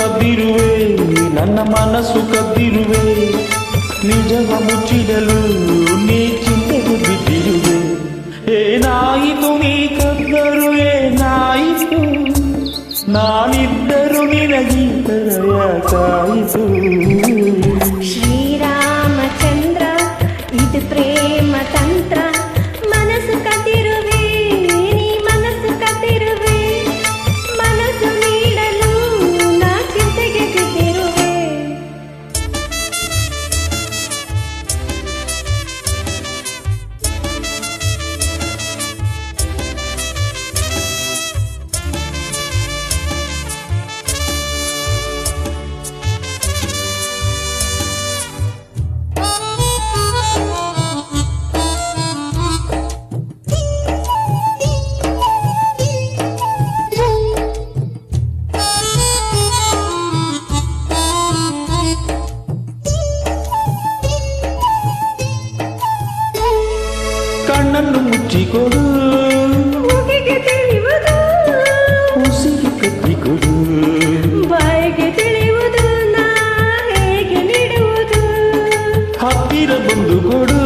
ಕದ್ದಿರುವೆ ನನ್ನ ಮನಸ್ಸು ಕದ್ದಿರುವೆ ನಿಜವ ಮುಚ್ಚಿಡಲು ನೀ ಚಿಂತೆಗೆ ಬಿದ್ದಿರುವೆ ಏನಾಯಿತು ನೀ ಕದ್ದರು ಏನಾಯಿತು ನಾನಿದ್ದರು ನಿನಗೀತರ ಯಾಕಾಯಿತು ಶ್ರೀರಾಮಚಂದ್ರ ಇದು ಪ್ರೇಮ ತಂತ್ರ ಮನಸ್ಸು ಕದ್ದಿರುವೆ ನೀ ಮನಸ್ಸು ಕದ್ದಿರುವೆ ಮನಸ್ಸು ನೀಡಲು ನಾ ಚಿಂತೆಗೆ ಬಿದ್ದಿರುವೆ ಕಣ್ಣನ್ನು ಮುಚ್ಚಿಕೊಡು ಮೂಗಿಗೆ ತಿಳಿಯುವುದು ಉಸಿರು ಕಟ್ಟಿಕೊಡು ಬಾಯಿಗೆ ತಿಳಿಯುವುದು ನಾ ಹೇಗೆ ನೀಡುವುದು ಹತ್ತಿರ ಬಂದು ಕೊಡು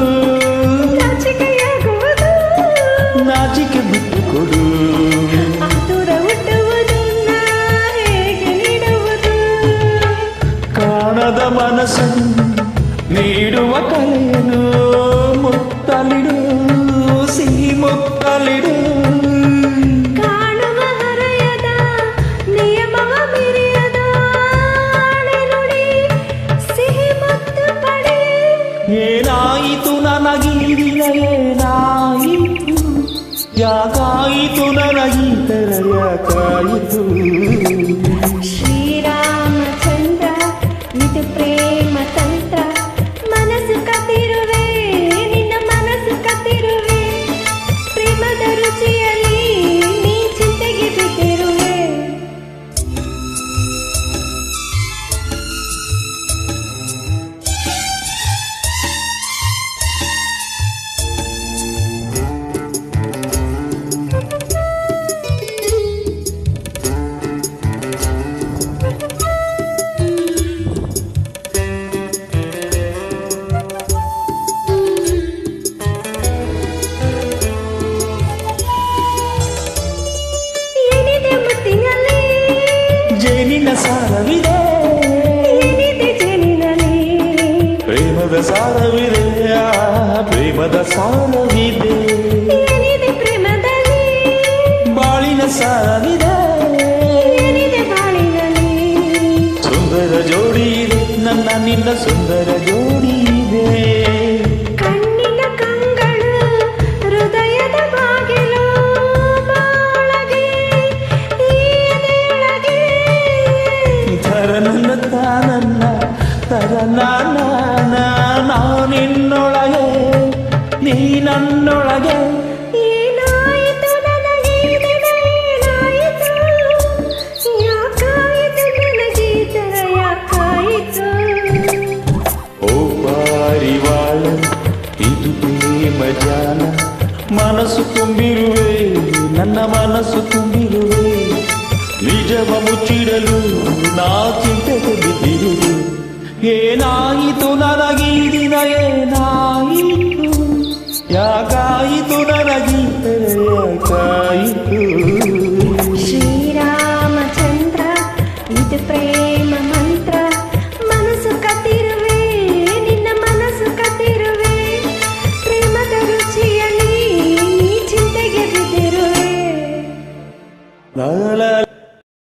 ನಾಚಿಕೆಯಾಗುವುದು ನಾಚಿಕೆ ಬಿಟ್ಟು ಕೊಡು ಆತುರ ಹುಟ್ಟುವುದು ನಾ ಹೇಗೆ ನೀಡುವುದು ಕಾಣದ ಮನಸ್ಸನ್ನು ನೀಡುವ ಕಲೆಯನ್ನು ಮುತ್ತಲಿಡು ಸಿಹಿ ಮುತ್ತಲಿಡು ಕಾಣುವ ಹರೆಯದ ನಿಯಮವ ಮಿರಿಯದ ಆಣೆ ನುಡಿ ಸಿಹಿ ಮತ್ತು ಪಡೆ ಏನಾಯಿತು ನನಗೀರಿನ ಏನಾಯಿತು ಯಾಕಾಯಿತು ನನಗೀತರ ಯಾಕಾಯಿತು ಶ್ರೀರಾಮಚಂದ್ರ ಇದು ಪ್ರೇಮ ತಂತ್ರ ಮನಸ್ಸು ಕದ್ದಿರುವೆ ನಿನ್ನ ಮನಸ್ಸು ಕದ್ದಿರುವೆ ಪ್ರೇಮದ ರುಚಿಯಲ್ಲಿ ನೀ ಚಿಂತೆಗೆ ಬಿದ್ದಿರುವೆ ಏನಿದೆ ಮುತ್ತಿನಲ್ಲಿ ಜೇನಿನ ಸಾರವಿದೆ ಏನಿದೆ ಜೇನಿನಲ್ಲಿ ಪ್ರೇಮದ ಸಾರವಿದೆ ಪ್ರೇಮದ ಸಾರವಿದೆ ಏನಿದೆ ಪ್ರೇಮದಲ್ಲಿ ಬಾಳಿನ ಸಾರವಿದೆ ಏನಿದೆ ಬಾಳಿನಲ್ಲಿ ಸುಂದರ ಜೋಡಿ ಇದೆ ನನ್ನ ನಿನ್ನ ಸುಂದರ ಜೋಡಿ ಇದೆ ಕಣ್ಣಿನ ಕಂಗಳು ಹೃದಯದ ಬಾಗಿಲು ಬಾಳಗೆ ಈ ಎದೆಯೊಳಗೆ ತರ ನನ್ನ ತಾನನ್ನ ತರ ನಾನಿನ್ನೊಳಗೆ ನೀ ನನ್ನೊಳಗೆ ಏನಾಯಿತು ನನಗೆ ಏನಾಯಿತು ಯಾಕಾಯಿತು ನನಗೆ ಈ ಥರ ಯಾಕಾಯಿತು ಓ ಪಾರಿವಾಳ ಇದು ಪ್ರೇಮ ಜಾಲ ಮನಸ್ಸು ತುಂಬಿರುವೆ ನನ್ನ ಮನಸ್ಸು ತುಂಬಿರುವೆ ನಿಜವ ಮುಚ್ಚಿಡಲು ನಾ ಚಿಂತೆಗೆ ಬಿದ್ದಿರುವೆ ಏನಾಯಿತು ನನಗೀ ದಿನ ಏನಾಯಿತು ಯಾಕಾಯಿತು ನನಗೀ